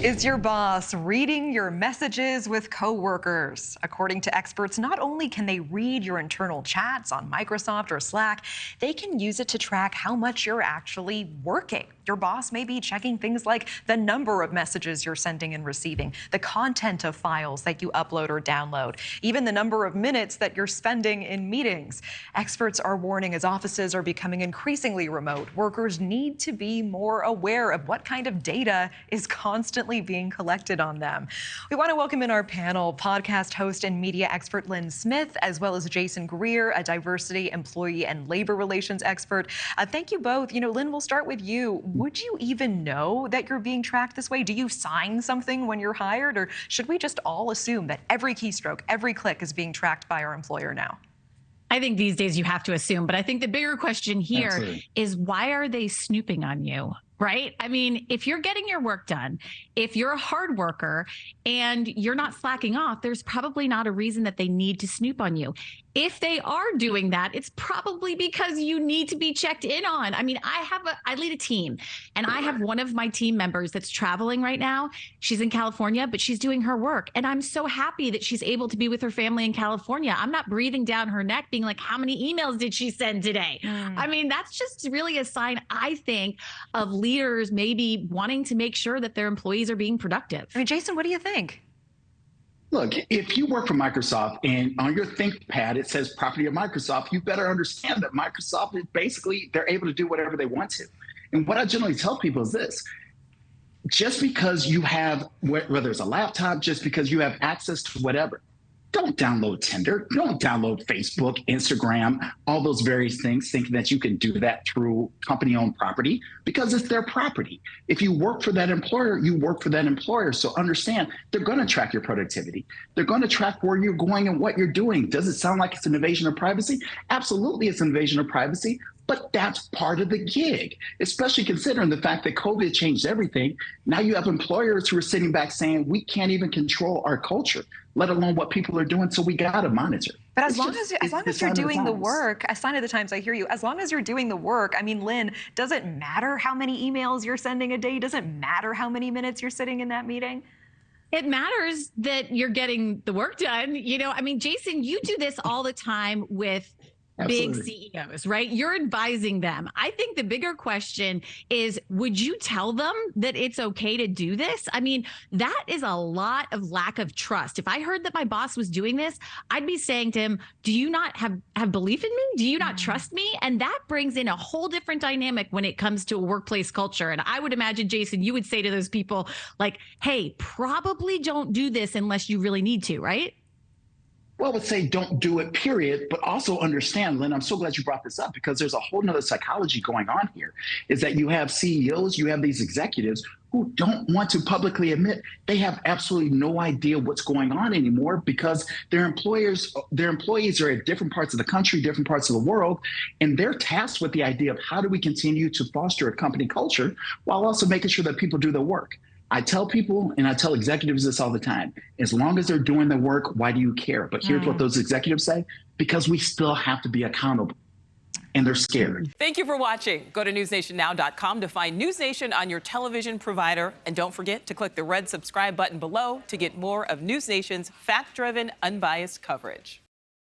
Is your boss reading your messages with coworkers? According to experts, not only can they read your internal chats on Microsoft or Slack, they can use it to track how much you're actually working. Your boss may be checking things like the number of messages you're sending and receiving, the content of files that you upload or download, even the number of minutes that you're spending in meetings. Experts are warning as offices are becoming increasingly remote, workers need to be more aware of what kind of data is constantly being collected on them. We want to welcome in our panel podcast host and media expert Lynn Smith, as well as Jason Greer, a diversity, employee, and labor relations expert. Thank you both. Lynn, we'll start with you. Would you even know that you're being tracked this way? Do you sign something when you're hired, or should we just all assume that every keystroke, every click is being tracked by our employer now? I think these days you have to assume, but I think the bigger question here is why are they snooping on you? Right? I mean, if you're getting your work done, if you're a hard worker and you're not slacking off, there's probably not a reason that they need to snoop on you. If they are doing that, it's probably because you need to be checked in on. I mean, I lead a team and I have one of my team members that's traveling right now. She's in California, but she's doing her work. And I'm so happy that she's able to be with her family in California. I'm not breathing down her neck being like, how many emails did she send today? I mean, that's just really a sign, I think, of leaders maybe wanting to make sure that their employees are being productive. I mean, Jason, what do you think? Look, if you work for Microsoft and on your ThinkPad it says property of Microsoft, you better understand that Microsoft is basically, they're able to do whatever they want to. And what I generally tell people is this: just because you have, whether it's a laptop, just because you have access to whatever, don't download Tinder, don't download Facebook, Instagram, all those various things, thinking that you can do that through company-owned property, because it's their property. If you work for that employer, you work for that employer. So understand, they're going to track your productivity. They're going to track where you're going and what you're doing. Does it sound like it's an invasion of privacy? Absolutely, it's an invasion of privacy. But that's part of the gig, especially considering the fact that COVID changed everything. Now you have employers who are sitting back saying, we can't even control our culture, let alone what people are doing, so we got to monitor. But as long as you're doing the work, a sign of the times, I hear you, as long as you're doing the work, I mean, Lynn, does it matter how many emails you're sending a day? Does it matter how many minutes you're sitting in that meeting? It matters that you're getting the work done. I mean, Jason, you do this all the time with big CEOs, right? You're advising them. I think the bigger question is, would you tell them that it's okay to do this? I mean, that is a lot of lack of trust. If I heard that my boss was doing this, I'd be saying to him, do you not have belief in me? Do you not trust me? And that brings in a whole different dynamic when it comes to a workplace culture. And I would imagine, Jason, you would say to those people like, hey, probably don't do this unless you really need to, right? Well, I would say don't do it, period, but also understand, Lynn, I'm so glad you brought this up, because there's a whole nother psychology going on here, is that you have CEOs, you have these executives who don't want to publicly admit they have absolutely no idea what's going on anymore, because their employees are at different parts of the country, different parts of the world, and they're tasked with the idea of how do we continue to foster a company culture while also making sure that people do their work. I tell people, and I tell executives this all the time, as long as they're doing their work, why do you care? But here's what those executives say: because we still have to be accountable, and they're scared. Thank you for watching. Go to newsnationnow.com to find NewsNation on your television provider. And don't forget to click the red subscribe button below to get more of NewsNation's fact-driven, unbiased coverage.